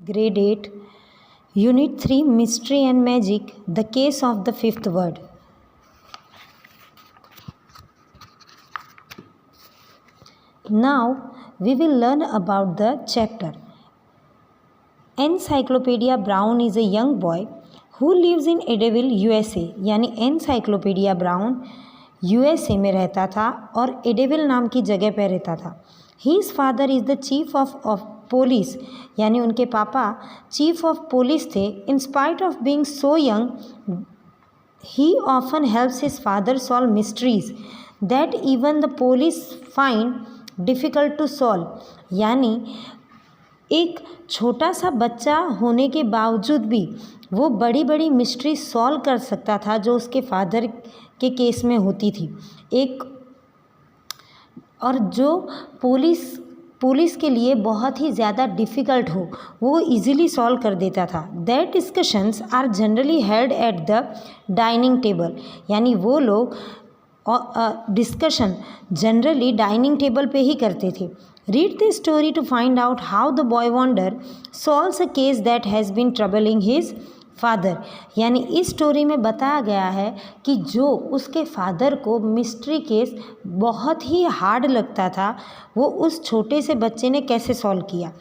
Grade 8, Unit 3, Mystery and Magic, The Case of the Fifth Word. Now we will learn about the chapter. Encyclopedia Brown is a young boy who lives in Edaville, USA. यानी encyclopedia brown USA में रहता था और एडेविल नाम की जगह पर रहता था. His father is the chief of police, यानी उनके पापा चीफ ऑफ पुलिस थे. In spite of being so young, he often helps his father solve mysteries that even the police find difficult to solve. यानी एक छोटा सा बच्चा होने के बावजूद भी वो बड़ी बड़ी मिस्ट्री सॉल्व कर सकता था जो उसके फादर के केस में होती थी. और जो पुलिस के लिए बहुत ही ज़्यादा डिफ़िकल्ट हो वो इजीली सॉल्व कर देता था. That discussions are generally held at the dining table. यानी वो लोग डिस्कशन जनरली डाइनिंग टेबल पे ही करते थे. Read the story to find out how the boy wonder solves a case that has been troubling his father. यानी इस story में बताया गया है कि जो उसके फादर को मिस्ट्री केस बहुत ही हार्ड लगता था वो उस छोटे से बच्चे ने कैसे सॉल्व किया.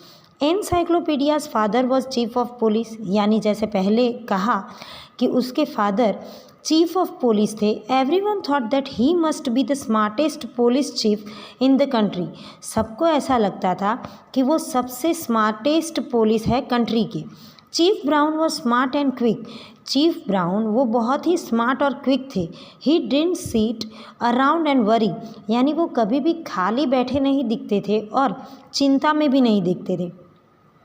Encyclopedia's father was chief of police. यानी जैसे पहले कहा कि उसके फादर चीफ ऑफ पुलिस थे. Everyone thought that he must be the smartest police chief in the country. सबको ऐसा लगता था कि वो सबसे स्मार्टेस्ट पुलिस है कंट्री के. Chief Brown was smart and quick. Chief Brown वो बहुत ही स्मार्ट और क्विक थे. He didn't sit around and worry. यानी वो कभी भी खाली बैठे नहीं दिखते थे और चिंता में भी नहीं दिखते थे.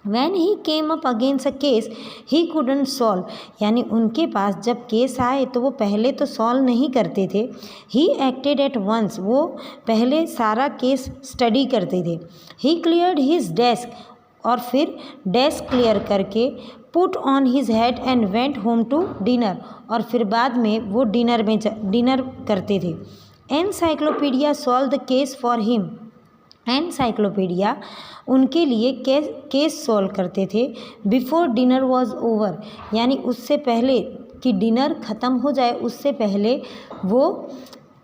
When he came up against a case he couldn't solve. यानी उनके पास जब केस आए तो वो पहले तो सॉल्व नहीं करते थे. He acted at once. वो पहले सारा केस स्टडी करते थे. He cleared his desk. और फिर डेस्क क्लियर करके put on his head and went home to dinner. और फिर बाद में वो डिनर करते थे. Encyclopedia solve the case for him. Encyclopedia उनके लिए केस सॉल्व करते थे बिफोर डिनर वॉज ओवर. यानी उससे पहले कि डिनर ख़त्म हो जाए उससे पहले वो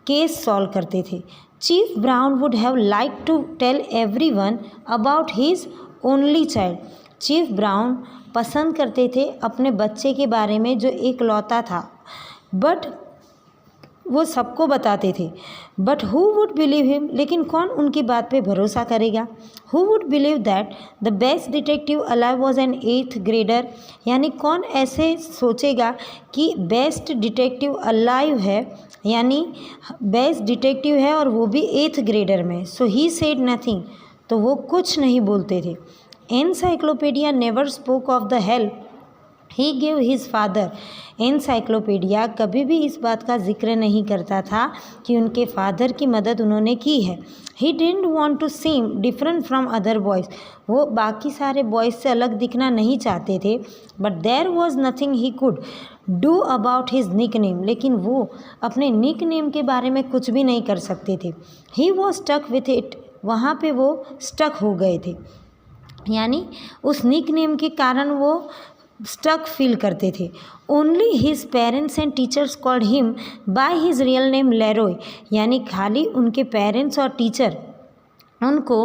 केस सॉल्व करते थे. Chief Brown would have like to tell everyone about his only child. Chief Brown पसंद करते थे अपने बच्चे के बारे में जो एकलौता था. बट वो सबको बताते थे. But who would believe him. लेकिन कौन उनकी बात पे भरोसा करेगा. Who would believe that the best detective alive was an 8th grader. यानी कौन ऐसे सोचेगा कि बेस्ट डिटेक्टिव अलाइव है यानी बेस्ट डिटेक्टिव है और वो भी 8th ग्रेडर में. सो ही सेड नथिंग. तो वो कुछ नहीं बोलते थे. Encyclopedia never spoke of the help he give his father. Encyclopedia कभी भी इस बात का जिक्र नहीं करता था कि उनके फादर की मदद उन्होंने की है. He didn't want to seem different from other boys. वो बाकी सारे बॉयज़ से अलग दिखना नहीं चाहते थे. But there was nothing he could do about his nickname. लेकिन वो अपने निक नेम के बारे में कुछ भी नहीं कर सकते थे. He was stuck with it. वहाँ पे वो स्टक हो गए थे. यानी उस निक नेम के कारण वो स्टक फील करते थे. Only his parents and teachers called him by his real name Leroy. यानी खाली उनके पेरेंट्स और टीचर उनको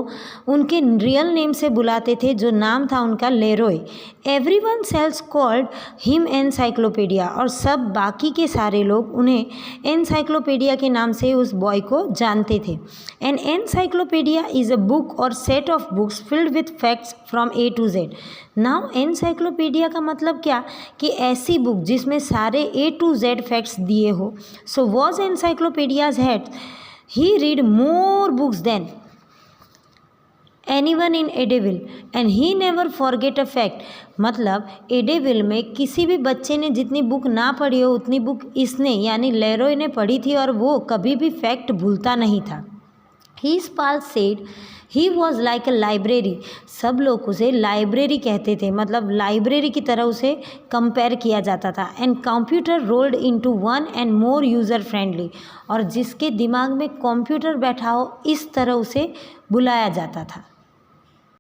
उनके रियल नेम से बुलाते थे जो नाम था उनका Leroy. Everyone else called him encyclopedia. और सब बाकी के सारे लोग उन्हें एनसाइक्लोपीडिया के नाम से उस बॉय को जानते थे. An encyclopedia is a book or set of books filled with facts from A to Z. Now encyclopedia का मतलब क्या कि ऐसी बुक जिसमें सारे A to Z फैक्ट्स दिए हो. So was Encyclopedia's head. He read more books than anyone in Idaville and he never forget a fact. मतलब एडेविल में किसी भी बच्चे ने जितनी बुक ना पढ़ी हो उतनी बुक इसने यानी लेरॉय ने पढ़ी थी और वो कभी भी फैक्ट भूलता नहीं था. His pals said he was like a library. सब लोग उसे लाइब्रेरी कहते थे. मतलब लाइब्रेरी की तरह उसे कंपेयर किया जाता था. And computer rolled into one and more user friendly. और जिसके दिमाग में कंप्यूटर बैठा हो इस तरह उसे बुलाया जाता था.